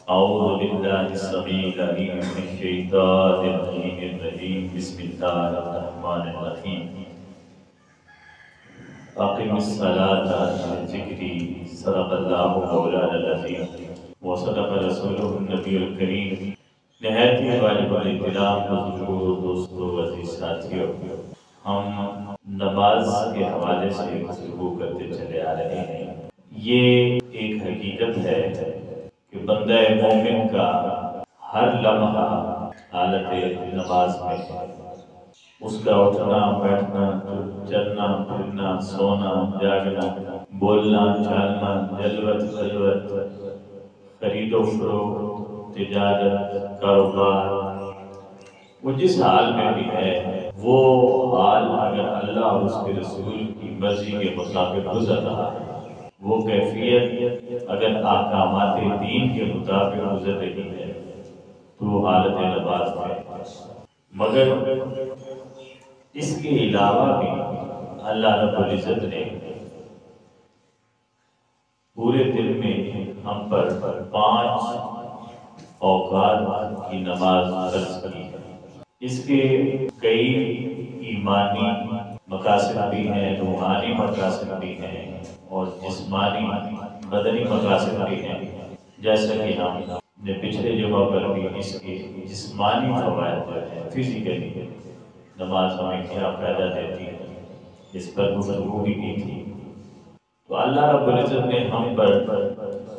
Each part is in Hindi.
औज़ु बिल्लाहि समीइल अलीम मिनश शैतानिर रजीम बिस्मिल्लाहिर रहमानिर रहीम अक़िमिस सलाता लिज़िक्री सदक़ल्लाहु मौलाना अज़ीम व सदक़ रसूलुहुन नबियुल करीम। निहायत ही वाजिबुल इहतराम बुज़ुर्गों, दोस्तों, अज़ीज़ साथियों, हम नमाज के हवाले से गुफ्तगू करते चले आ रहे हैं। ये एक हकीकत है कि बंदा मोमिन का हर लम्हा हालत नमाज में उसका उठना बैठना, चलना फिरना, सोना जागना, बोलना चालना, जलवत खलवत, खरीदो फरोख्त, तिजारत, कारोबार, वो जिस हाल में भी है वो हाल अगर अल्लाह और उसके रसूल की मर्जी के मुताबिक गुजर रहा है, वो कैफियत अगर अहकामात दीन के मुताबिक गुजर रही है तो वो हालत नमाज है। मगर इसके अलावा भी अल्लाह रब्बुल इज़्ज़त ने पूरे दिन में हम पर 5 औकात की नमाज फर्ज की है। इसके कई ईमानी मकासद भी हैं, रूहानी मकासद भी हैं और जिस्मानी बदनी मकासद भी हैं। जैसा कि हमने पिछले जगह पर भी इसके जिस्मानी फवायद जो है, फिजिकली नमाज हमें क्या फायदा देती है, इस पर गुफ्तगू भी की थी। तो अल्लाह रब्बुल इज़्ज़त ने हम पर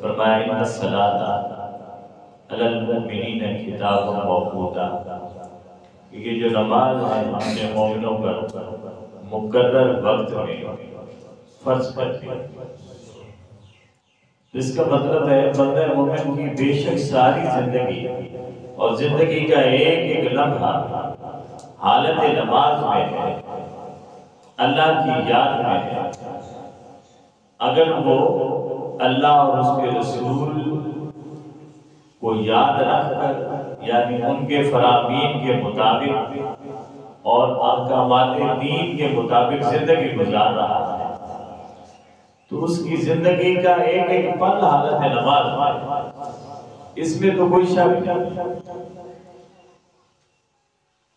फरमाया इन्ना सलाता अलल मुमिनीना किताबुन मौक़ूता, ये जो नमाज है हमने मोमिनों पर मुकर्रर वक्त में फर्ज कर दिया। इसका मतलब है बंदा मोमिन की बेशक सारी जिंदगी और जिंदगी का एक एक लम्हा हालत नमाज में है, अल्लाह की याद में है। अगर वो अल्लाह और उसके रसूल को याद रखकर यानी उनके फरामीन के मुताबिक और अहकामात दीन के मुताबिक जिंदगी गुजार रहा है तो उसकी जिंदगी का एक एक पल हालत है नमाज, इसमें तो कोई शक नहीं।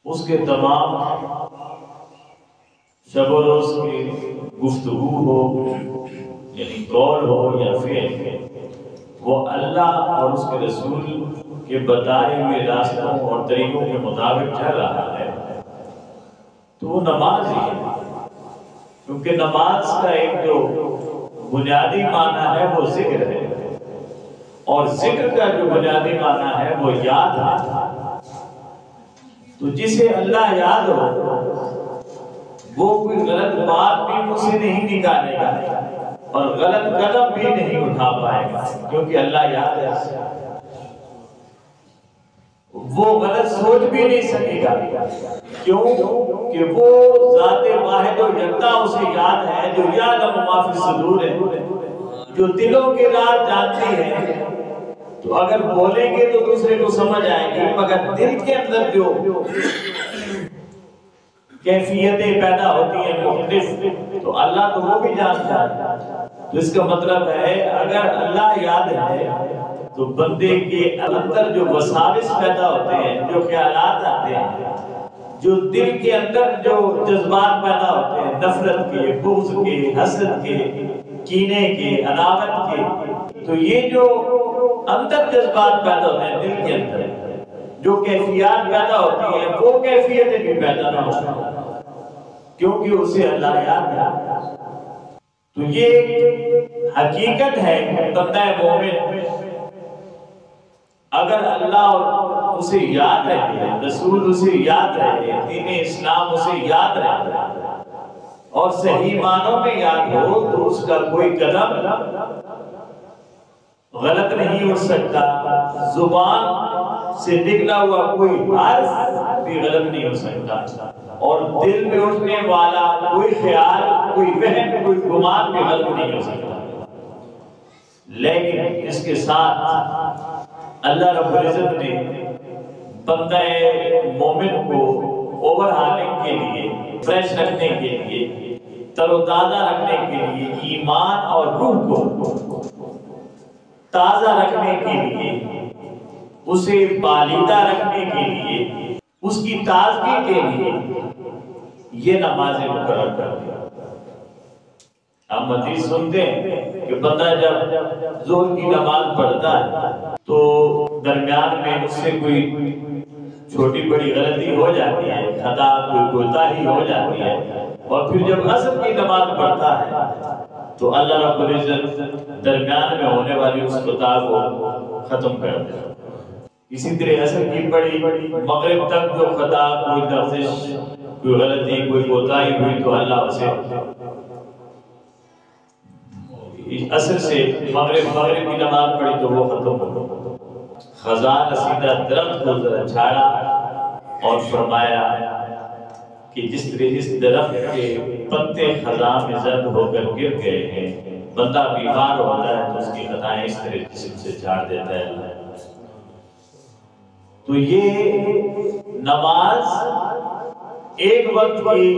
उसके तमाम शब रोज की गुफ्तगू हो यानी कौल हो या फिर वो अल्लाह और उसके रसूल के बताए हुए रास्तों और तरीकों के मुताबिक चल रहा है तो वो नमाज ही है। क्योंकि नमाज का एक जो बुनियादी माना है वो जिक्र है और जिक्र का जो बुनियादी माना है वो याद है। तो जिसे अल्लाह याद हो वो कोई गलत बात भी मुझसे नहीं निकालेगा और गलत कदम भी नहीं उठा पाएगा, क्योंकि अल्लाह याद है। वो गलत सोच भी नहीं सकेगा, क्यों कि वो ज़ाते वाहिद और यकता उसे याद है, जो याद माफी सुदूर है, जो दिलों के राज जानती है। तो अगर बोलेंगे तो दूसरे को समझ आएगी, मगर दिल के अंदर जो कैफियतें पैदा होती हैं मुख्तलिफ, तो अल्लाह तो वो भी जानता है। तो इसका मतलब है अगर अल्लाह याद है तो बंदे के अंदर जो वसाविस पैदा होते हैं, जो ख्यालात आते हैं, जो दिल के अंदर जो जज्बात पैदा होते हैं, नफरत के, बुग़्ज़ के, हसद के, कीने के, अदावत के, तो ये जो अंदर जज्बात पैदा होते हैं दिल के अंदर, जो कैफियत पैदा होती है वो कैफियतें भी पैदा ना हो, क्योंकि उसे अल्लाह याद है। तो ये हकीकत है बंदा मोमिन अगर अल्लाह उसे याद रहे, रसूल उसे याद रहे, दीन इस्लाम उसे याद रहे और सही मानों में याद हो तो उसका कोई कदम गलत नहीं उठ सकता, जुबान से निकला हुआ कोई हर्फ भी गलत नहीं हो सकता और दिल में उठने वाला कोई ख्याल, कोई वहम, कोई गुमान भी गलत नहीं हो सकता। लेकिन इसके साथ अल्लाह रब्बुल इज़्ज़त ने बंदा मोमिन को ओवरहालिंग के लिए, फ्रेश रखने के लिए, तरोताजा रखने के लिए, ईमान और रूह को ताजा रखने के लिए उसे पालीदा रखने के लिए, उसकी ताजगी के लिए ये नमाजें मुकर्रर कर दी। हम हदीस सुनते हैं कि बंदा जब जोर की नमाज पढ़ता है तो दरमियान में उससे कोई छोटी बड़ी गलती हो जाती है, खता कोई कोताही हो जाती है, और फिर जब असर की नमाज पढ़ता है तो अल्लाह रब्बुल इज्जत दरमियान में होने वाली उस खता को खत्म कर देता है। इसी तरह असर की पड़ी मगरिब तक जो खता, कोई लफ्ज़, कोई गलती, कोई कोताही हुई तो अल्लाह उसे असर से मगरिब की नमाज पढ़ी तो वो खत्म हो। खजान सीधा दरख्त को जरा झाड़ा और फरमाया कि जिस तरह इस दरख्त के पत्ते खजान में जर्द होकर गिर गए हैं, बंदा बीमार होता है तो उसकी खताएं इस तरह जिस्म से झाड़ देता है। तो ये नमाज एक वक्त की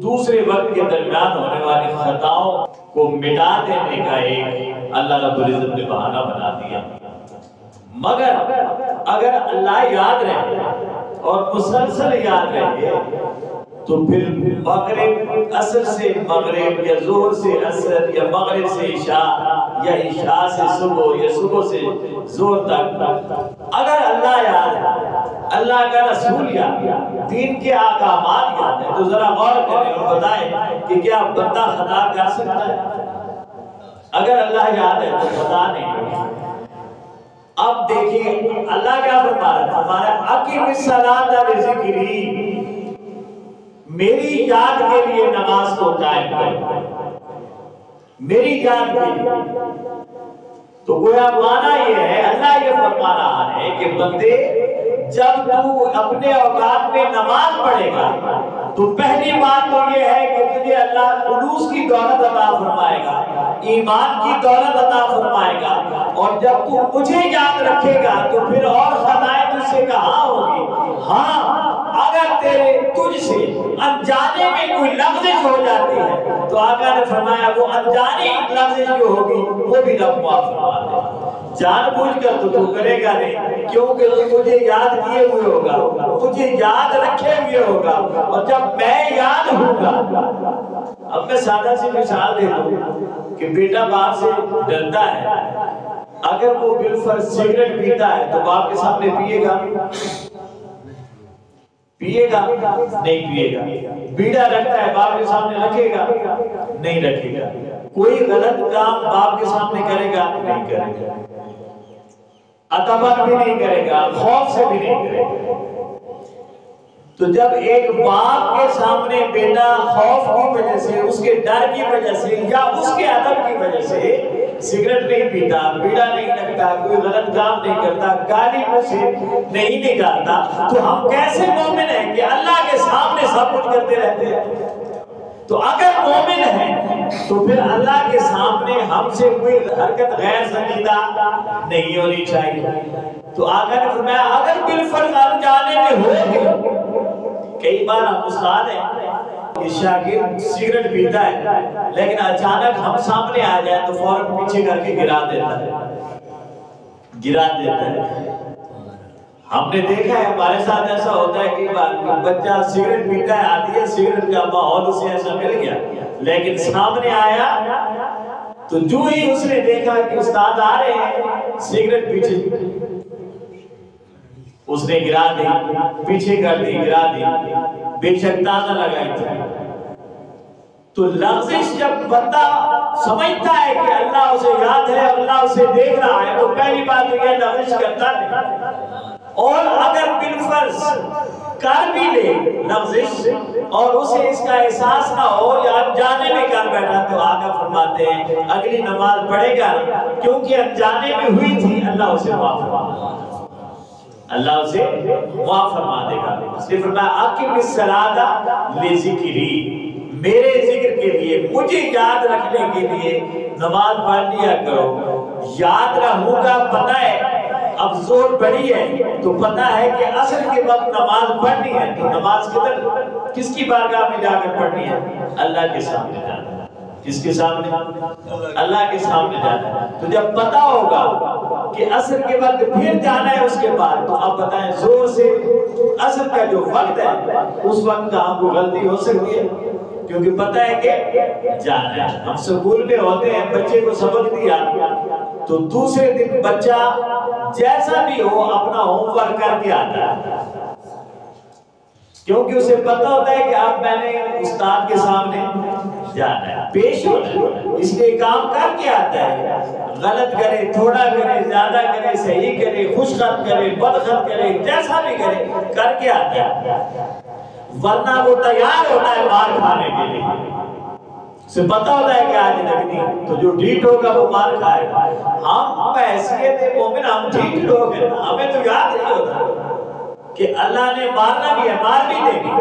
दूसरे वक्त के दरमियान होने वाली खताओं को मिटा देने का एक अल्लाह रब्बुल इज्जत ने बहाना बना दिया। मगर अगर अल्लाह याद रहे और मुसलसल याद रहे तो फिर मगरिब असर से मगरिब या जोहर से असर या मगरिब से इशा या इशा से सुबह या सुबह से जोहर तक अगर अल्लाह याद है, अल्लाह का रसूल याद है, दीन के अहकामात याद है, तो जरा गौर करें और बताएं कि क्या बंदा खता कर सकता है? अगर अल्लाह याद है तो खता नहीं। अब देखिए अल्लाह क्या फरमा रहा है, हमारा अकीमिस सलात ज़िक्री, मेरी याद के लिए नमाज को कायम कर, मेरी याद के लिए। तो गोया माना ये है, अल्लाह ये फरमा रहा है कि बंदे जब तू अपने औकात में नमाज पढ़ेगा तो पहली बात तो ये है कि तुझे अल्लाह खुलूस की दौलत अता फरमाएगा, ईमान की दौलत अता फरमाएगा, और जब तू मुझे याद रखेगा तो फिर और खताएं तुझसे कहाँ होगी। हाँ, अगर तेरे तुझसे अनजाने में कोई लफ्ज़ हो जाती है तो आका ने फरमाया वो अनजानी लफ्ज़ जो होगी वो भी रब माफ फरमा दे। जानबूझकर तो तू करेगा नहीं, क्योंकि तू मुझे याद किए हुए होगा, मुझे याद रखे हुए होगा, और जब मैं याद होगा। अब मैं सादा सी मिसाल दे दूं कि बेटा बाप से डरता है, अगर वो बिलफर्ज सिगरेट पीता है तो बाप के सामने पिएगा? पिएगा? नहीं पिएगा। बीड़ा रखता है, बाप के सामने रखेगा? नहीं रखेगा। कोई गलत काम बाप के सामने करेगा? नहीं करेगा। अतबर भी नहीं करेगा, खौफ से भी नहीं करेगा। तो जब एक बाप के सामने बेटा खौफ की वजह से, उसके डर की वजह से या उसके अदब की वजह से सिगरेट नहीं पीता, बीड़ा नहीं रखता, कोई गलत काम नहीं करता, गाली मुंह से नहीं निकालता, तो हम कैसे मोमिन हैं कि अल्लाह के सामने सब कुछ करते रहते हैं? तो अगर मोमिन है तो फिर अल्लाह के सामने हमसे कोई हरकत गैर संजीदा नहीं होनी चाहिए। तो आका ने फरमाया अगर बिलफर्ज अनजाने में हो, कई बार हम उस्ताद हैं, शागिर्द सिगरेट पीता है लेकिन अचानक हम सामने आ जाए तो फौरन पीछे करके गिरा देता है। हमने देखा है, हमारे साथ ऐसा होता है कि बच्चा सिगरेट पीता है, आती है सिगरेट का माहौल उसे ऐसा मिल गया, लेकिन सामने आया तो जो ही उसने देखा कि उस्ताद आ रहे हैं, सिगरेट पीछे उसने गिरा दी, पीछे कर दी, गिरा दी, बेशक ताज़ा लगाई थी। तो लफ्ज़ जब बंदा समझता है कि अल्लाह उसे याद है, अल्लाह उसे देख रहा है, तो पहली बात तो यह लफ्ज़ करता नहीं। और अगर बिलफर्ज कर भी ले लफ्ज़ और उसे इसका एहसास ना हो या अनजाने में कर बैठा, तो आका फरमाते हैं अगली नमाज पढ़ेगा, क्योंकि अनजाने में हुई थी, अल्लाह उसे माफ फरमा देगा, अल्लाह उसे माफ फरमा देगा। सिर्फ मैं अकीमिस सलाता लिज़िक्री, मेरे जिक्र के लिए, मुझे याद रखने के लिए नमाज पढ़ लिया करो। याद रहूंगा, पता है अब जोर पड़ी है तो पता है कि असर के वक्त नमाज पढ़नी है, तो नमाज किधर, किसकी बारगाह में जाकर पढ़नी है? अल्लाह के सामने जाना। किसके सामने? अल्लाह के सामने जाना है। तो जब पता होगा कि असर के बाद फिर जाना है उसके बाद, तो आप बताएं जोर से असर का जो वक्त है उस वक्त का आपको गलती हो सकती है, क्योंकि पता है कि जाना है। हम स्कूल में होते हैं, बच्चे को सबक दिया तो दूसरे दिन बच्चा जैसा भी हो अपना होमवर्क करके आता है, क्योंकि उसे पता होता है कि अब मैंने उस्ताद के सामने जाना है, पेश होना है, इसलिए काम करके आता है। गलत करे, थोड़ा करे, ज्यादा करे, सही करे, खुशखत करे, बदखत करे, जैसा भी करे करके आता है, वरना वो तैयार होता है मार खाने के लिए। उसे पता होता है कि आज लगनी, तो जो ढीठ होगा वो मार खाएगा। हम हैसियत मोमिन हम ढीठ लोग हैं, हमें तो याद नहीं होता कि अल्लाह ने मारना भी है, मार भी देगी।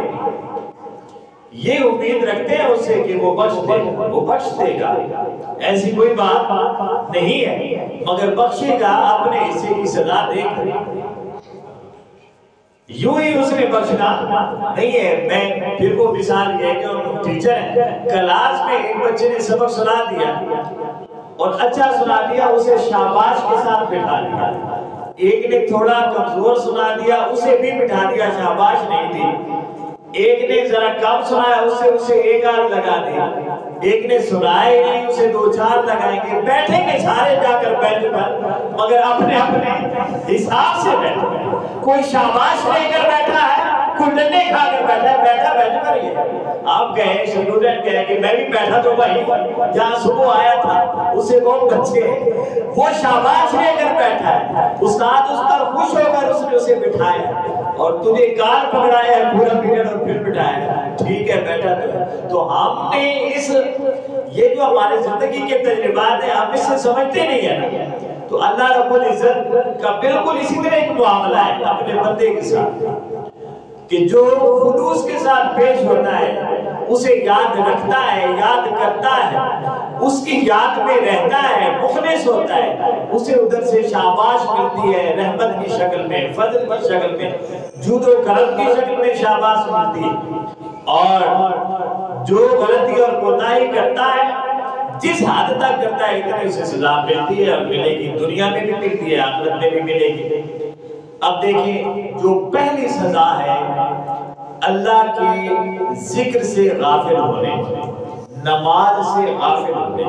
ये उम्मीद रखते हैं उससे कि वो बख्श देगा, वो बख्श देगा, ऐसी कोई बात नहीं है, मगर बख्शेगा अपने हिस्से की सजा देकर। यूं ही उसने बख्शना नहीं है। मैं फिर वो मिसाल ये कि टीचर है, क्लास में एक बच्चे ने सबक सुना दिया और अच्छा सुना दिया, उसे शाबाश के साथ बिठा दिया। एक ने थोड़ा कमजोर सुना दिया, उसे भी बिठा दिया, शाबाश नहीं दी। एक ने जरा कम सुनाया, उसे एक आध लगा दी। एक ने सुनाया नहीं, उसे दो चार लगाएंगे। बैठेंगे सारे जाकर बेंच पर, मगर अपने अपने हिसाब से बैठे। कोई शाबाश लेकर बैठा है, कोई डंडे खाकर बैठा है, बैठा बेंच पर ही है। आप गए स्टूडेंट गए कि मैं भी बैठा तो भाई जहाँ सुबह आया था, उसे बहुत बच्चे वो शाबाश लेकर बैठा है, उस्ताद उस पर खुश होकर उसने उसे बिठाया और तुझे कार पकड़ाया है पूरा पीरियड और फिर बिठाया। ठीक है बैठा तो हमने इस ये जो हमारे जिंदगी के तजुर्बात है हम इससे समझते नहीं है ना। तो अल्लाह रब्बुल इज्जत का बिल्कुल इसी तरह एक मामला है अपने बंदे के साथ कि जो खुलूस के साथ पेश होता है, उसे याद रखता है, याद करता है, उसकी याद में रहता है, मुखलिस होता है, उसे उधर से शाबाश मिलती है, रहमत की शक्ल में, फजल की शक्ल में, जूदो करम की शक्ल में शाबाश मिलती है। और जो गलती और कोताही करता है, जिस हद तक करता है इतने उसे सजा मिलती है और मिलेगी, दुनिया में भी मिलती है, आखिरत में भी मिलेगी। अब देखिए जो पहली सजा है अल्लाह के जिक्र से गाफिल होने, नमाज से गाफिल होने।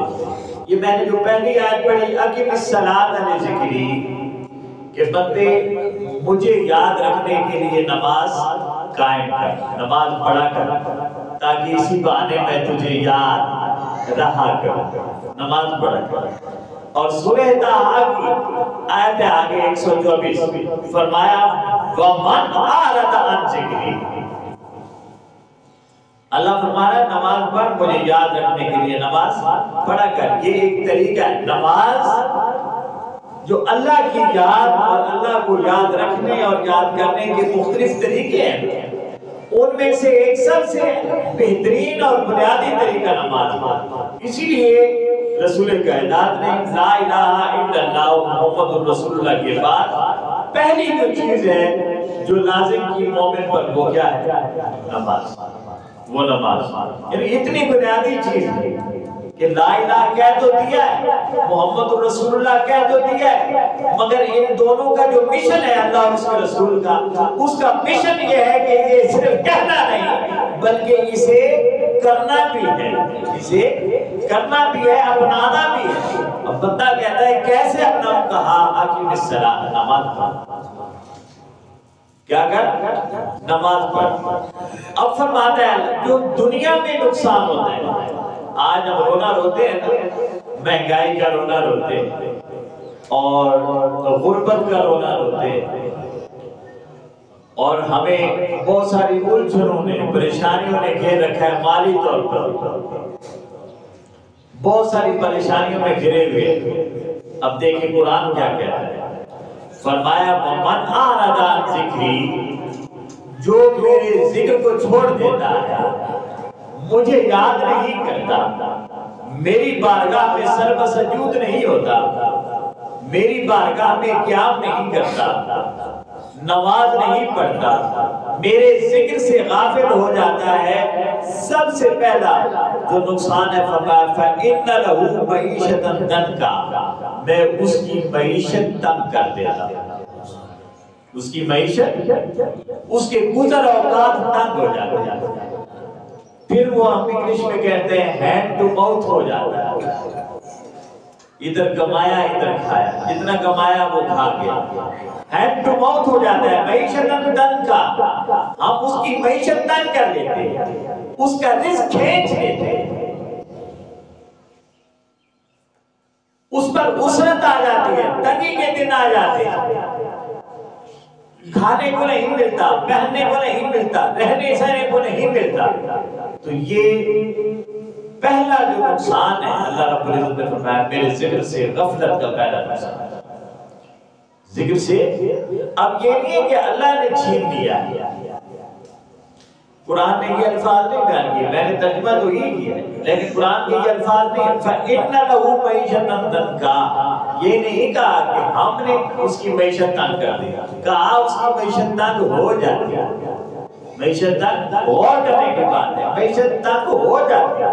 ये मैंने जो पहली आयत पढ़ी अक़िमिस्सलात अन ज़िक्री, कि बंदे मुझे याद रखने के लिए नमाज कायम कर, नमाज पढ़ा कर, ताकि इसी बहाने मैं तुझे याद रहा कर, नमाज पढ़ा कर। और सूरह ताहा की आयत आगे 124 फरमाया वमन आरदा अन ज़िक्री, अल्लाह फरमा रहा है नमाज पढ़, मुझे याद रखने के लिए नमाज पढ़ा कर। ये एक तरीका है, नमाज जो अल्लाह की याद और अल्लाह को याद रखने और याद करने के मुख्तलिफ तरीके हैं, उनमें से एक सबसे बेहतरीन और बुनियादी तरीका नमाज। इसीलिए रसूल कायनात ने ला इलाहा इल्लल्लाह मुहम्मदुर रसूलुल्लाह के बाद पहली जो चीज है जो लाजिम की मोमिन पर, वो क्या है? नमाज। वो नमाज यानी इतनी बुनियादी चीज है कि ला इलाहा कह तो दिया है, मुहम्मदुर रसूलुल्लाह कह तो दिया है, मगर इन दोनों का जो मिशन है अल्लाह और उसके रसूल का, उसका मिशन ये है कि ये सिर्फ कहना नहीं बल्कि इसे करना भी है, इसे करना भी है, अपनाना भी है। अब बंदा कहता है कैसे अपनाऊं? कहा अक़िमिस्सलात, नमाज पढ़। क्या कर? नमाज पढ़। अब फरमाता है जो दुनिया में नुकसान होता है, आज हम रोना रोते हैं ना, महंगाई का रोना रोते हैं और गुर्बत का रोना रोते हैं, और हमें बहुत सारी उलझनों ने, परेशानियों ने घेर रखा है, माली तौर पर बहुत सारी परेशानियों में घिरे हुए। अब देखिए कुरान क्या कहता है, फरमाया मन आरदा अन ज़िक्री, जो मेरे जिक्र को छोड़ देता है, मुझे याद नहीं करता, मेरी बारगाह में सर्वसजूद नहीं होता, मेरी बारगाह में क़याम नहीं करता, नमाज नहीं पढ़ता, मेरे जिक्र से गाफिल हो जाता है, सबसे पहला जो नुकसान है फइन्ना लहू मईशतन दनका, मैं उसकी मईशत तंग कर देता, उसकी मईशत, उसके गुजर औकात तंग हो जाते हैं। फिर वो हम इंग्लिश में कहते हैं हैंड टू माउथ हो जाता है, इधर कमाया इधर खाया, जितना कमाया वो खा गया, हैंड टू माउथ हो जाता है। मईशतन दन का, हम उसकी मईशत तंग कर लेते हैं, उसका रिस्क खींच लेते हैं, उस पर उसरत आ जाती है, तंगी के दिन आ जाते हैं, खाने को नहीं मिलता, पहनने को नहीं मिलता, रहने सहने को नहीं मिलता। तो ये पहला जो नुकसान है अल्लाह रब्बुल इज्जत ने फरमाया मेरे जिक्र से गफलत का पहला नुकसान है। जिक्र से अब ये नहीं है कि अल्लाह ने छीन लिया, कुरान ने ये अल्फाज नहीं बयान किए, मैंने तर्जुमा तो ये किया है, लेकिन कुरान के ये अल्फाज नहीं, फइन्ना लहू मईशतन दनका, ये नहीं कहा कि हमने उसकी मईशत तंग कर दी, कहा उसकी मईशत तंग हो जाती है, मईशत तंग और करने की बात है, मईशत तंग हो जाती है,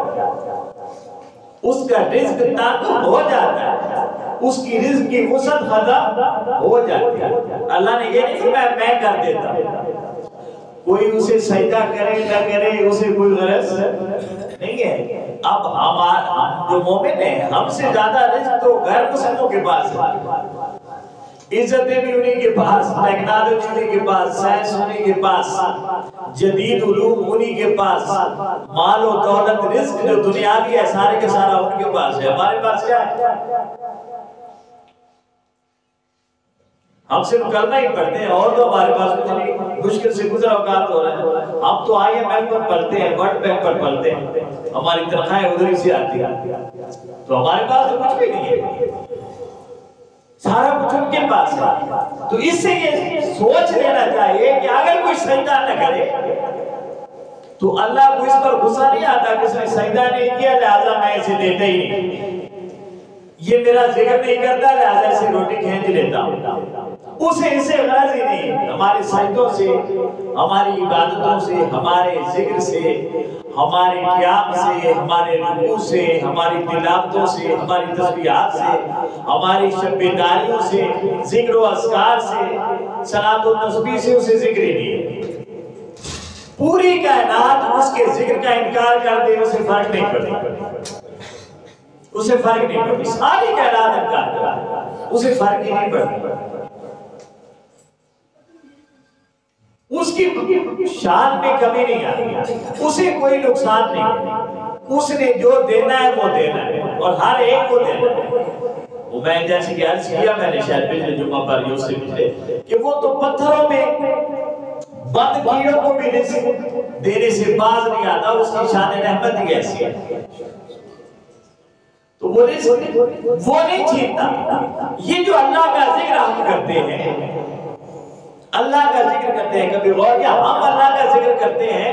उसका रिज्क तंग हो जाता है, उसकी रिज्क की वसअत खत्म हो जाती है। अल्लाह ने ये नहीं कहा मैं कर देता, कोई उसे सजदा करे न करे उसे कोई गरज नहीं है। अब हम जो मोमिन है, हमसे ज्यादा रिज्क तो गैर मुस्लिमों के पास है, इज्जतें भी उन्हीं के पास, टेक्नोलॉजी उन्हीं के पास, साइंस उन्हीं के पास, जदीद उलूम उन्हीं के पास, माल और दौलत रिज्क जो दुनियावी है सारे के सारा उनके पास है। हमारे पास क्या है? हम सिर्फ करना ही पड़ते हैं, और तो हमारे पास कुछ नहीं, मुश्किल से गुजर औकात हो रहे हैं। हम तो IMF पर पढ़ते हैं, वर्ल्ड बैंक पर पढ़ते हैं, हमारी तनख्वाहें उधर से आती है, तो हमारे पास तो कुछ भी नहीं है, सारा कुछ उनके पास है। तो इससे ये सोच लेना चाहिए कि अगर कोई सजदा न करे तो अल्लाह को इस पर गुस्सा नहीं आता कि इसने सजदा नहीं किया लिहाजा मैं इसे देता ही नहीं, ये मेरा जिक्र नहीं करता लिहाजा इसे रोटी खींच लेता हूं, उसे इसे गरज ही नहीं। हमारे सजदों से, हमारी इबादतों से, हमारे जिक्र से, हमारे क़याम से, हमारे रुकू से, हमारी तिलावतों से, हमारी तस्बीहात से, हमारी शब्बेदारियों से, जिक्र व अस्कार से, सलात व तस्बीह से उसे जिक्र ही नहीं है। पूरी कायनात उसके जिक्र का इनकार कर दे, उसे फर्क नहीं पड़ता, उसे फर्क नहीं पड़ता, सारी कायनात इनकार करे उसे फर्क ही नहीं पड़ता, उसकी शान में कमी नहीं आती, उसे कोई नुकसान नहीं, उसने जो देना है वो देना है और हर एक को देना है। वो मैं जैसे कि अर्ज किया मैंने शायद पिछले जुम्मा पर यूसुफ पिछले कि वो तो पत्थरों में बंद कीड़ों को भी रिज़्क देने से बाज नहीं आता, उसकी शान रहमत ही ऐसी है। तो वो रिज़्क वो नहीं छीनता। ये जो अल्लाह का जिक्र हम करते हैं, अल्लाह का जिक्र करते हैं, कभी गौर किया हम अल्लाह का जिक्र करते हैं,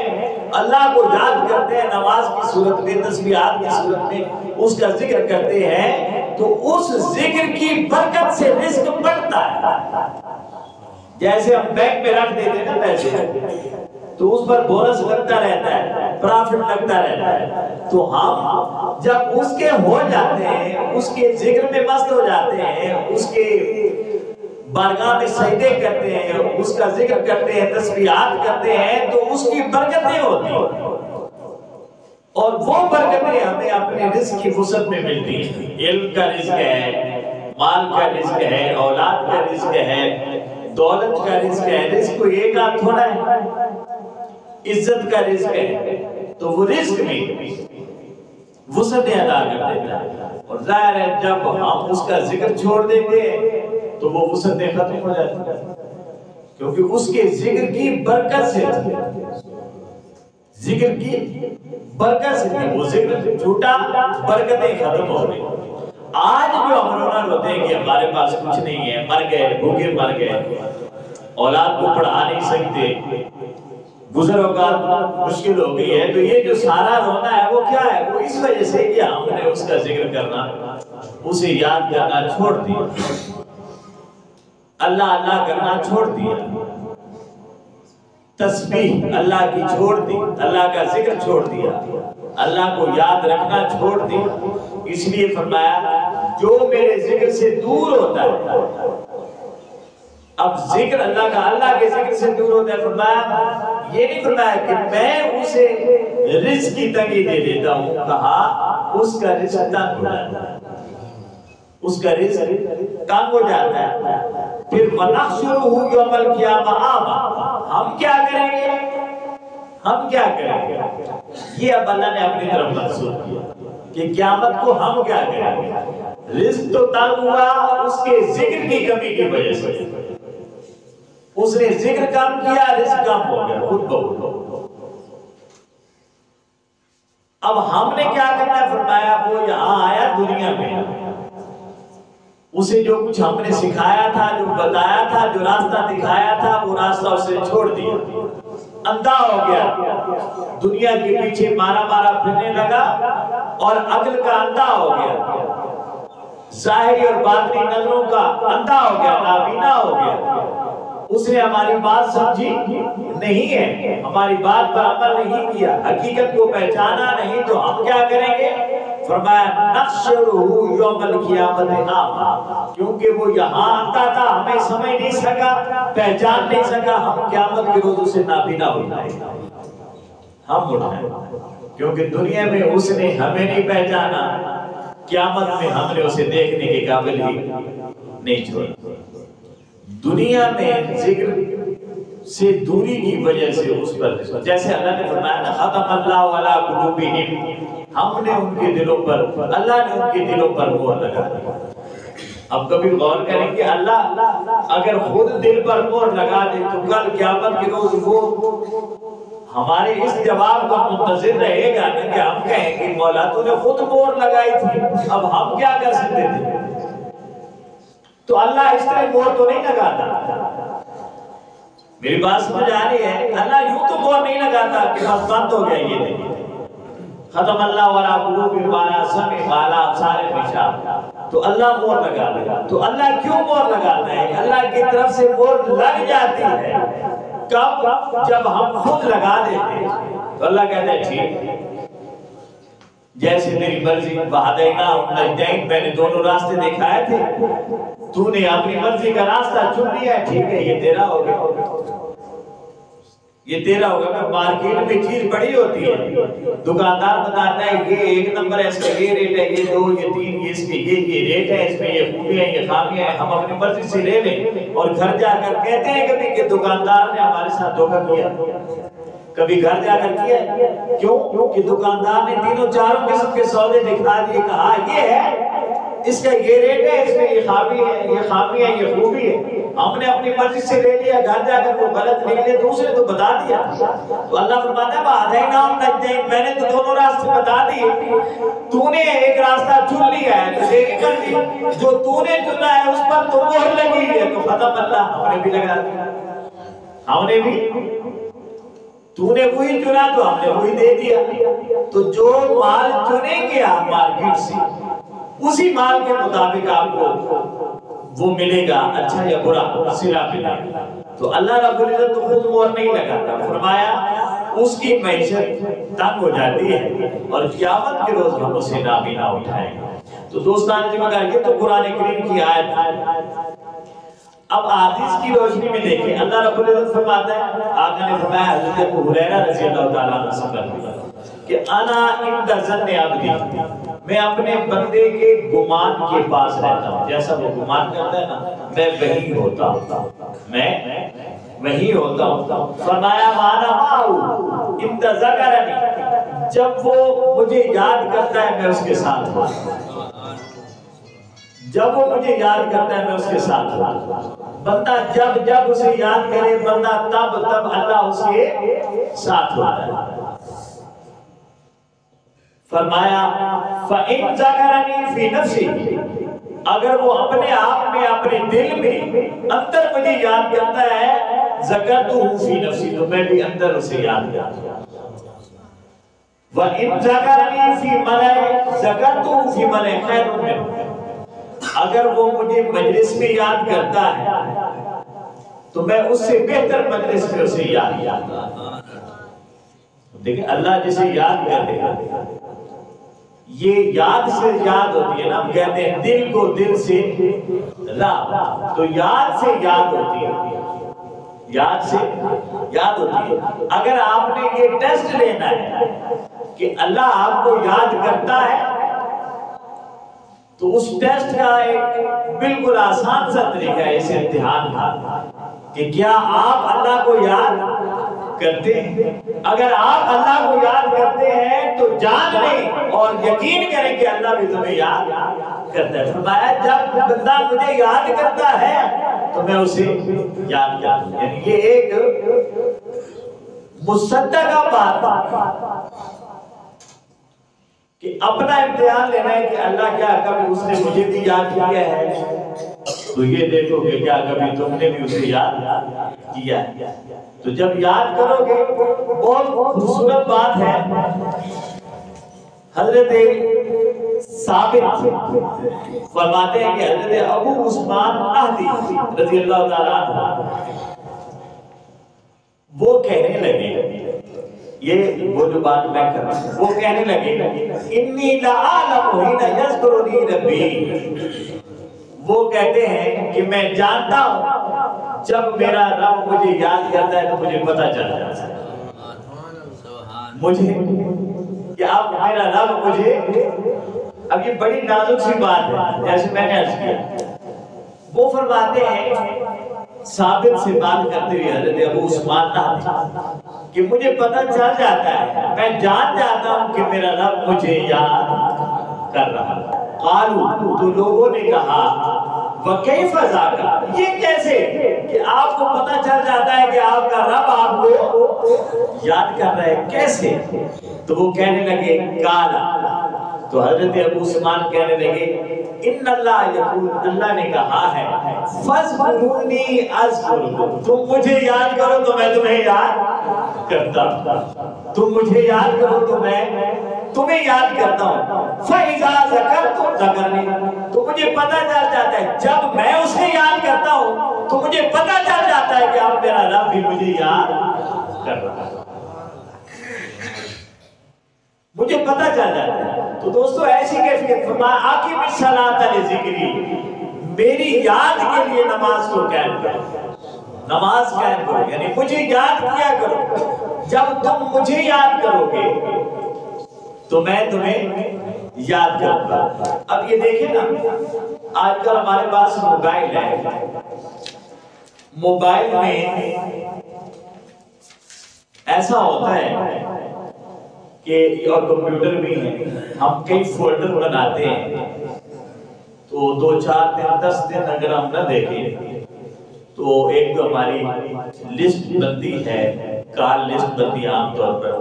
अल्लाह को याद करते हैं, नमाज की सूरत में, तस्बीहात की सूरत में उसका जिक्र करते हैं, तो उस जिक्र की बरकत से रिज़्क बढ़ता है। जैसे हम बैंक में रख देते हैं ना पैसे, तो उस पर बोनस लगता रहता है, प्रॉफिट लगता रहता है, तो हम जब उसके हो जाते हैं, उसके जिक्र में मस्त हो जाते हैं, उसके बारगाह में सजदे करते हैं, उसका जिक्र करते हैं, तस्बीहात करते हैं, तो उसकी बरकतें होती हैं और वो बरकतें हमें अपने रिज़्क की फुर्सत में मिलती हैं। इल्म का रिज़्क है, माल का रिज़्क है, औलाद का रिज़्क है, दौलत का रिज़्क है, रिज़्क कोई एक आध थोड़ा है, इज्जत का रिज़्क है, तो वो रिज़्क में वुसअतें अदा कर देता है। और जाहिर है जब हम उसका जिक्र छोड़ देंगे तो वो वुसअतें खत्म हो जाती हैं, क्योंकि उसके जिक्र की बरकत से, जिक्र की बरकत से वो जिक्र छूटा, बरकतें खत्म हो गई। आज जो हम रोना रोते हैं कि हमारे पास कुछ नहीं है, मर गए, भूखे मर गए, औलाद को पढ़ा नहीं सकते, गुजर औकात मुश्किल हो गई है, तो ये जो सारा रोना है वो क्या है? वो इस वजह से कि हमने उसका जिक्र करना उसे याद करना छोड़ दिया, अल्लाह अल्लाह करना छोड़ दिया, तस्बीह अल्लाह की छोड़ दी, अल्लाह का जिक्र छोड़ दिया, अल्लाह को याद रखना छोड़ दिया। इसलिए फरमाया जो मेरे जिक्र से दूर होता है, अब जिक्र अल्लाह का, अल्लाह के जिक्र से दूर होता है, फरमाया ये नहीं फरमाया कि मैं उसे रिज़्क़ की तंगी दे देता हूँ, कहा उसका रिज़्क़ तंग हो जाता है, उसका रिज़्क़ तंग हो जाता है। फिर वनहशुरुहु यौमल क़ियामा आमा, हम क्या करेंगे, हम क्या करेंगे, ये अब अल्लाह ने अपनी तरफ मंसूब किया कि क़यामत को हम क्या करेंगे। रिज़्क़ तो तंग हुआ उसके जिक्र की कमी की वजह से, उसने जिक्र कम किया, रिज़्क़ कम हो गया खुद ब खुद। अब हमने क्या करना है, फरमाया वो यहाँ आया दुनिया में, उसे जो कुछ हमने सिखाया था, जो बताया था, जो रास्ता दिखाया था, वो रास्ता उसे छोड़ दिया, अंधा हो गया, दुनिया के पीछे मारा मारा फिरने लगा और अक्ल का अंधा हो गया, ज़ाहिरी और बातिनी नजरों का अंधा हो गया, नाबीना हो गया। उसने हमारी बात समझी नहीं है, हमारी बात पर अमल नहीं किया, हकीकत को पहचाना नहीं, तो हम क्या करेंगे। फरमाया नहशुरुहु यौमल क़ियामत आमा, क्योंकि वो यहाँ आता था, हमें समझ नहीं सका, पहचान नहीं सका, हम क़यामत के रोज उसे नाबीना हो जाएगा, हम उठाएंगे, क्योंकि दुनिया में उसने हमें नहीं पहचाना, क़यामत में हमने उसे देखने के काबिल ही नहीं छोड़ा। दुनिया में जिक्र से दूरी की वजह से उस पर, जैसे अल्लाह ने फरमाया ना, खतमल्लाहु अला कुलूबिहिम, हमने उनके दिलों पर, अल्लाह ने उनके दिलों पर मोहर लगा दी। अब कभी गौर करें कि अल्लाह अगर खुद दिल पर मोहर लगा दे तो कल क़यामत के रोज वो हमारे इस जवाब का मुंतजिर रहेगा ना कि हम कहेंगे मौला तूने खुद मोहर लगाई थी, अब हम क्या कर सकते थे। तो अल्लाह इस तरह मोहर तो नहीं लगाता, मेरी बात समझ आ रही है। अल्लाह यूं तो मोहर नहीं लगाता कि बस बंद हो गया, ये नहीं, खतमल्लाहु अला कुलूबिहिम वाला समी वाला सारे निशा, तो अल्लाह मोहर लगा देगा। तो अल्लाह क्यों मोहर लगाता है, अल्लाह की तरफ से मोहर लग जाती है कब, जब हम खुद लगा देते हैं। तो अल्लाह कहता है ठीक, जैसे मेरी मर्जी बहादैना नजदैन, मैंने दोनों रास्ते दिखाए थे, तूने अपनी मर्जी का रास्ता चुन लिया है, ठीक है, ये तेरा हो गया, ये तेरा होगा। मैं मार्केट में चीज बड़ी होती है, दुकानदार बताता है ये 1 नंबर है, इसका ये रेट है, ये 2, ये 3, ये इसके ये रेट है, इसमें ये खूबियां हैं, ये खामियां हैं, हम अपनी मर्जी से ले लें और घर जाकर कहते हैं कभी कि दुकानदार ने हमारे साथ धोखा किया, कभी घर जाकर किया, क्यों, क्योंकि दुकानदार ने तीनों चारों किस्म के सौदे दिखा दिए, कहा ये है, इसका ये रेट है, इसमें ये खामी है, ये खामी है, ये खूबी है, हमने अपनी मर्जी से ले लिया, घर जाकर वो गलत निकले, दूसरे तो बता दिया। तो अल्लाह फरमाता है बहादैना नजदैन, मैंने तो दोनों रास्ते बता दिए, तूने एक रास्ता चुन लिया है, तो तेरी मर्जी, जो तूने चुना है उस पर तो मोहर लगी है, तो खत्म, अल्लाह हमने भी लगा दिया, हमने भी, तूने वही चुना तो हमने वही दे दिया। तो जो माल चुनेंगे आप मार्केट से, उसी माल के मुताबिक आपको वो मिलेगा, अच्छा या बुरा सिरा मिलेगा। तो अल्लाह रब्बुल इज्जत तो खुद मोहर नहीं लगाता, फरमाया उसकी मैशत तंग हो जाती है और क़यामत के रोज हम उसे नाबीना उठाएंगे। तो दोस्तान जी मगर ये तो कुरान करीम की आयत। अब हदीस की रोशनी में देखिए, अल्लाह रब्बुल इज्जत फरमाता है, आका ने फरमाया हज़रत अबू हुरैरा रज़ी अल्लाह तआला अन्हु से कि अना इंद ज़न्नि अब्दी, मैं अपने बंदे के गुमान के पास रहता हूँ, जैसा वो गुमान करता है ना, मैं वही होता हूँ, मैं वही होता हूँ। फरमाया वाना माऊ इंद ज़करनी, जब वो मुझे याद करता है मैं उसके साथ हूँ, जब वो मुझे याद करता है मैं उसके साथ हूँ। बंदा जब जब उसे याद करे बंदा तब तब अल्लाह उसके साथ होता है। फरमाया फ़इन ज़करनी फ़ी नफ़्सी, अगर वो अपने आप में अपने दिल में अंदर मुझे याद करता है, ज़करतुहु फ़ी नफ़्सी, तो मैं भी अंदर उसे याद करता हूँ। वइन ज़करनी फ़ी मलअ ज़करतुहु फ़ी मलअ खैरुन मिन्हु, अगर वो मुझे मजलिस में याद करता है तो मैं उससे बेहतर मजलिस में उसे याद करता। देखिए अल्लाह जिसे याद कर देगा, ये याद से याद होती है ना, हम कहते हैं दिल को दिल से ला, तो याद से याद होती है, याद से याद होती है। अगर आपने ये टेस्ट लेना है कि अल्लाह आपको याद करता है, तो उस टेस्ट का एक बिल्कुल आसान सा तरीका है इस इम्तिहान का कि क्या आप अल्लाह को याद करते हैं। अगर आप अल्लाह को याद करते हैं तो जान लें और यकीन करें कि अल्लाह भी तुम्हें याद करता है। फरमाया जब बंदा मुझे याद करता है तो मैं उसे याद करता हूं। यानी ये एक मुसद्दका बात कि अपना इम्तिहान लेना है कि अल्लाह क्या कभी उसने मुझे भी याद किया है, तो ये देखो कि क्या कभी तुमने भी उसे याद किया। तो जब याद करोगे, बहुत खूबसूरत बात है, हजरत साबित फरमाते हैं कि हजरत अबू उस्मान नहदी रज़ी अल्लाह ताला अन्हु वो कहने लगे, ये वो जो बात मैं कर रहा हूं, वो कहने लगे इन्नी लअलमु हिना यज़कुरुनी रब्बी। वो कहते हैं कि मैं जानता हूं जब मेरा रब मुझे याद करता है तो मुझे पता चल जाता है मुझे कि अब मेरा रब मुझे। अब ये बड़ी नाजुक सी बात है, जैसे मैंने अर्ज किया, वो फरमाते हैं साबित से बात करते हुए हज़रत अबू उस्मान नहदी कि मुझे पता चल जाता है, मैं जान जाता हूं कि मेरा रब मुझे याद कर रहा है। कालू, तो लोगों ने कहा वकैफ़ ज़ाका, ये कैसे कि आपको पता चल जाता है कि आपका रब आपको याद कर रहा है, कैसे? तो वो कहने लगे काला, तो हजरत अबू उस्मान कहने लगे इन्नल्लाह यक़ूल, अल्लाह ने कहा है फ़ज़कुरूनी अज़कुरुकुम, तुम मुझे याद करो तो मैं तुम्हें याद करता हूं, तुम मुझे याद करो तो मैं तुम्हें याद करता हूं। फ़इज़ा ज़करतुम ज़करनी, तो मुझे पता चल जाता है जब मैं उसे याद करता हूं तो मुझे पता चल जाता है कि अब मेरा रब भी मुझे याद कर रहा है, मुझे पता चल जाता है। तो दोस्तों ऐसी कैफियत फरमाया आकिमिस सलाता लिज़िक्री, मेरी याद के लिए नमाज को कायम करो, नमाज कायम करो, यानी मुझे याद किया करो। जब तुम मुझे याद करोगे तो मैं तुम्हें याद करूंगा। अब ये देखें ना, आजकल हमारे पास मोबाइल है, मोबाइल में ऐसा होता है कि, और कंप्यूटर भी है, हम कई फोल्डर बनाते हैं, तो 2-4 दिन 10 दिन अगर हम न देखें तो एक जो हमारी लिस्ट बनती है, कॉल लिस्ट बनती है आमतौर पर,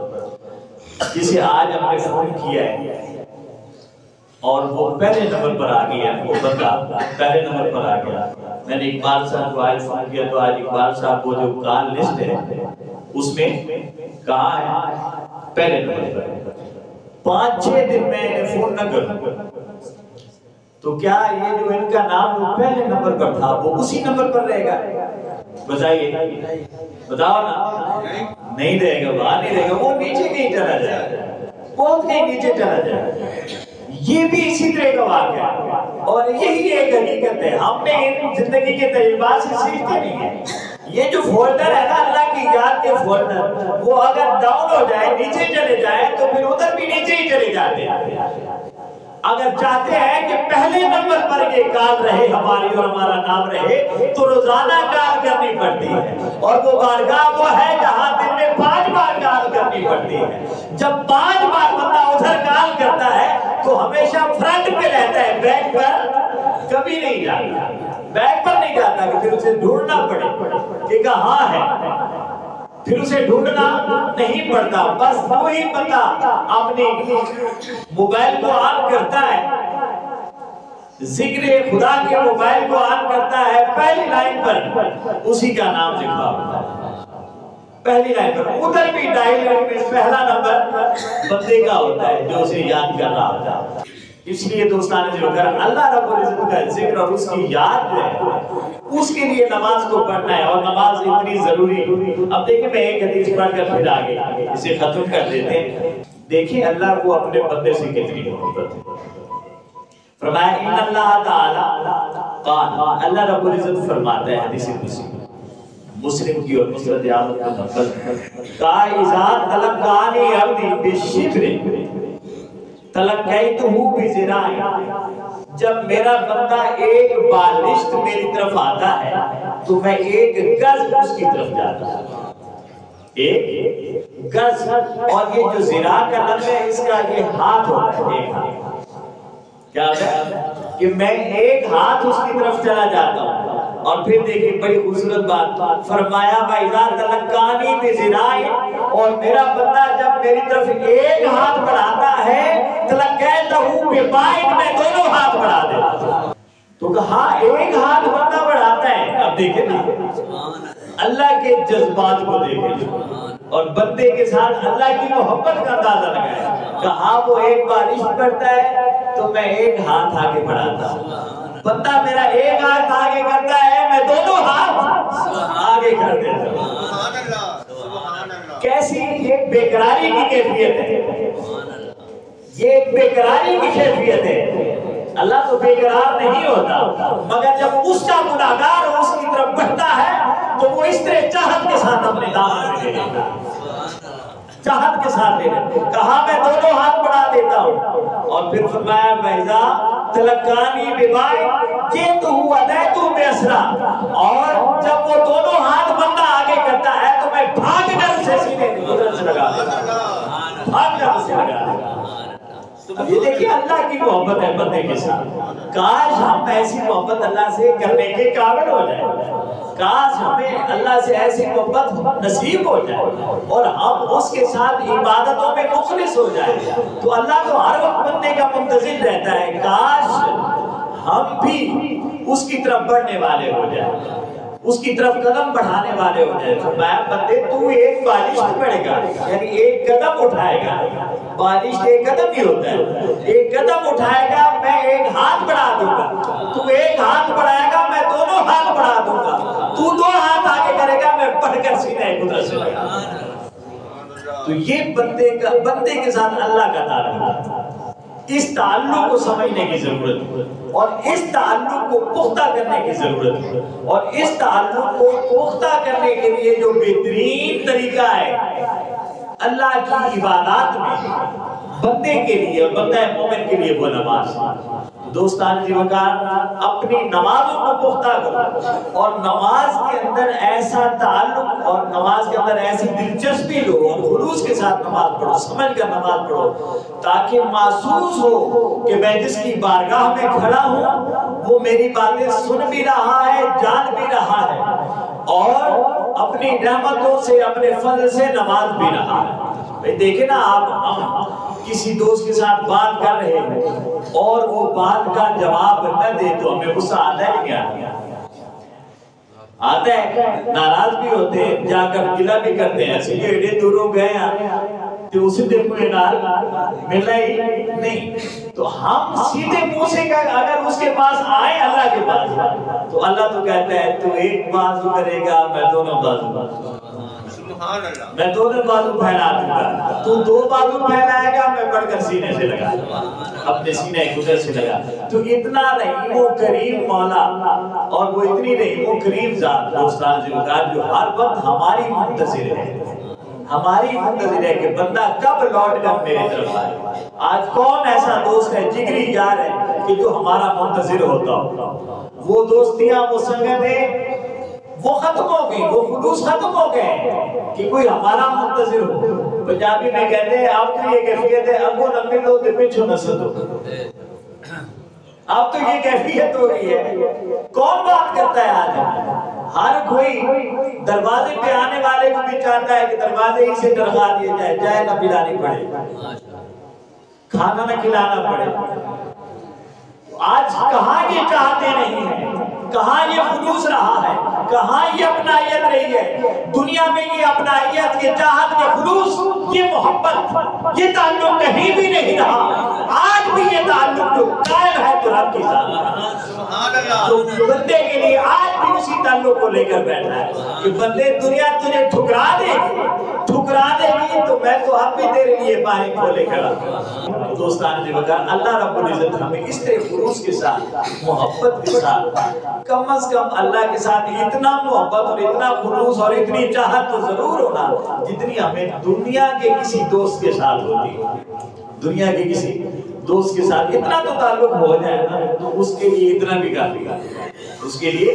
जिसे आज हमने फोन किया है और वो पहले नंबर पर आ गया, वो बंदा पहले नंबर पर आ गया। मैंने इकबाल साहब को आज फोन किया तो आज इकबाल साहब को जो कॉल लिस्ट है उसमें कहा है पहले नंबर पर। 5-6 दिन में इन्हें फोन न करूं तो क्या ये जो इनका नाम वो पहले नंबर पर था वो उसी नंबर पर रहेगा? बताइए, बताओ ना, नहीं रहेगा, वहां नहीं रहेगा, वो नीचे कहीं चला जाएगा, बहुत कहीं नीचे चला जाएगा। ये भी इसी तरह का वाक़या है और यही एक हकीकत है, हमने इन जिंदगी के तजुर्बात से सीखते नहीं है। ये जो फोल्डर है ना अल्लाह की याद के फोल्डर, वो अगर डाउन हो जाए, नीचे चले जाए तो फिर उधर भी नीचे ही चले जाते हैं। अगर चाहते हैं कि पहले नंबर पर ये कॉल रहे हमारी और हमारा नाम रहे तो रोजाना कॉल करनी पड़ती है, और वो बारगाह वो है जहां दिन में 5 बार कॉल करनी पड़ती है। जब 5 बार बंदा उधर कॉल करता है तो हमेशा फ्रंट पे रहता है, बैक पर कभी नहीं जाता, बैक पर नहीं जाता कि फिर उसे ढूंढना पड़े कि कहां है, फिर उसे ढूंढना नहीं पड़ता। बस वो ही बंदा अपने मोबाइल को ऑन करता है, जिक्र खुदा के मोबाइल को ऑन करता है, पहली लाइन पर उसी का नाम लिखा होता है, पहली लाइन पर, उधर भी डायल में पहला नंबर बंदे का होता है जो उसे याद कर रहा होता है। इसलिए दोस्तान जो अगर अल्लाह रब्बुल इज्जत का जिक्र और उसकी याद जो है उसके लिए नमाज को पढ़ना है, और नमाज इतनी जरूरी। अब देखिए मैं एक हदीस पढ़कर फिर आगे इसे खत्म कर देते हैं। देखिए अल्लाह को अपने बंदे से कितनी मोहब्बत है। फरमाया इन्नल्लाह ताला क़ाल, अल्लाह रब्बुल इज्जत फरमाता है हदीस मुस्लिम की और मुस्नद अहमद का नकल का इज़ा तलक़ानी अब्दी बिशिब्र तलक़ैतुहु बिज़िराई, जब मेरा बंदा एक बालिश्त मेरी तरफ आता है तो मैं एक गज उसकी तरफ जाता हूं, एक गज। और ये जो ज़िरा का लफ्ज़ है इसका ये हाथ होता है, क्या है कि मैं एक हाथ उसकी तरफ चला जाता हूं। और फिर देखिए बड़ी खूबसूरत बात फरमाया वइज़ा तलक़ानी बिज़िराई, और मेरा बंदा जब मेरी तरफ एक हाथ बढ़ाता है तलक़ैतहु बिबाइन, मैं दोनों हाथ बढ़ा देता। तो कहा एक हाथ बंदा बढ़ाता है। अब देखिए ना अल्लाह के जज्बात को देखें और बंदे के साथ अल्लाह की मोहब्बत का अंदाजा लगाए। कहा वो एक बारिश पड़ता है तो मैं एक हाथ आगे बढ़ाता हूँ, बंदा मेरा एक हाथ आगे करता है मैं दोनों हाथ आगे कर देता हूँ। कैसी एक बेकरारी की कैफियत है, ये एक बेकरारी की कैफियत है। अल्लाह तो बेकरार नहीं होता, मगर जब उसका गुनाहगार उसकी तरफ बढ़ता है तो वो इस तरह चाहत के साथ अपने दामन में ले लेता है, चाहत के साथ ले लेता। कहा मैं दोनों हाथ बढ़ा देता हूँ। और फिर फरमाया वइज़ा तलक़ानी बिबाई जितहु अदैतु बिअसरा, और जब वो दोनों हाथ बंदा आगे करता है तो मैं भाग कर उसे सीने से लगा देता, भाग कर उसे लगा देता। अब ये देखिए अल्लाह की मोहब्बत है बंदे के साथ। काश हम ऐसी मोहब्बत अल्लाह से करने के काबिल हो जाए, काश हमें अल्लाह से ऐसी मोहब्बत नसीब हो जाए और हम उसके साथ इबादतों में मुखलिस हो जाए, तो अल्लाह तो हर वक्त बंदे का मुंतज़िर रहता है। काश हम भी उसकी तरफ बढ़ने वाले हो जाए, उसकी तरफ कदम बढ़ाने वाले हो जाए। तो मैं बंदे तू एक बारिश पड़ेगा, यानी एक कदम उठाएगा, बारिश एक कदम ही होता है, एक कदम उठाएगा मैं एक हाथ बढ़ा दूंगा, तू एक हाथ बढ़ाएगा मैं दोनों हाथ बढ़ा दूंगा, तू दो हाथ आगे करेगा मैं बढ़कर सीने कुदरत से लगा। तो ये बंदे के साथ अल्लाह का ताल्लुक, इस ताल्लुक को समझने की जरूरत है और इस ताल्लुक को पुख्ता करने की जरूरत है। और इस ताल्लुक को पुख्ता करने के लिए जो बेहतरीन तरीका है अल्लाह की इबादत में बंदे के लिए, बंदा मोमिन के लिए वो नमाज। दोस्तान जी अपनी नमाजों को पुख्ता करो और नमाज के अंदर ऐसा ताल्लुक और नमाज के अंदर ऐसी दिलचस्पी लो और खुलूस के साथ नमाज पढ़ो, समझ कर नमाज पढ़ो, ताकि महसूस हो कि मैं जिसकी बारगाह में खड़ा हूँ वो मेरी बातें सुन भी रहा है, जान भी रहा है और अपनी रहमतों से अपने फजल से नमाज भी रहा है। भाई देखे ना आप किसी दोस्त के साथ बात कर रहे हैं और वो बात का जवाब न दे तो हमें गुस्सा आता है क्या? आता है, नाराज भी होते हैं, जाकर गिला भी करते हैं, ये एडे दूरों गए तो उसे देखो मिला ही नहीं। तो हम सीधे मुंह से अगर उसके पास आए अल्लाह के पास तो अल्लाह तो कहता है तू एक बाजू करेगा मैं दोनों बाजू, मैं दोनों बाजू फैला दूंगा, तू दो बाजू फैलाएगा मैं बढ़कर सीने से लगा अपने सीने गुजर से लगा। तो इतना रहीम व करीम मौला और वो इतनी रहीम व करीम जात दोस्तान जो हर वक्त हमारी मुंतज़िर है, हमारी मुंतज़िर है कि बंदा कब लौट कर मेरी तरफ आए। आज कौन ऐसा दोस्त है जिगरी यार है कि जो हमारा मुंतज़िर होता हो? वो दोस्तियां वो संगतें वो खत्म हो गई, वो खुलूस खत्म हो गए कि कोई हमारा मुंतज़िर हो। पंजाबी में कहते हैं आप तो ये कैफियत है अगो न मिलो तो पिछो न सदो, अब तो ये कैफियत हो रही है। कौन बात करता है आज? हर कोई दरवाजे पे आने वाले को भी चाहता है कि दरवाजे ही से डरवा दिए जाए, चाय न पिलानी पड़े, खाना न खिलाना पड़े। आज कहाँ ये चाहते नहीं है, कहाँ ये खुलूस रहा है, कहाँ ये अपनायत रही है? दुनिया में ये अपनायत, ये चाहत, ये खुलूस, ये मोहब्बत, ये ताल्लुक कहीं भी नहीं रहा। आज भी ये ताल्लुक जो कायम है तो रब की जात, तो बंदे के लिए आज भी उसी ताल्लुक को लेकर बैठा है कि बंदे दुनिया तुझे ठुकरा देगी तो मैं तो अब भी तेरे लिए बाहें खोले खड़ा। तो दोस्तान ने बताया अल्लाह रब्बुल इज्जत हमें इस तरह खुलूस के साथ, मोहब्बत के साथ, कम से कम अल्लाह के साथ इतना मोहब्बत और इतना खुलूस और इतनी चाहत तो जरूर होना जितनी हमें दुनिया के किसी दोस्त के साथ होती है। दुनिया के किसी दोस्त के साथ इतना तो ताल्लुक हो जाए ना, तो उसके लिए इतना भी काफी है, उसके लिए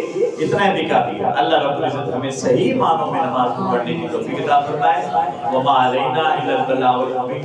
इतना भी काफी है। अल्लाह रब्बुल इज्जत हमें सही मानों में नमाज पढ़ने की तौफीक अता फरमाए। वमा अलैना इल्लल बलागुल मुबीन।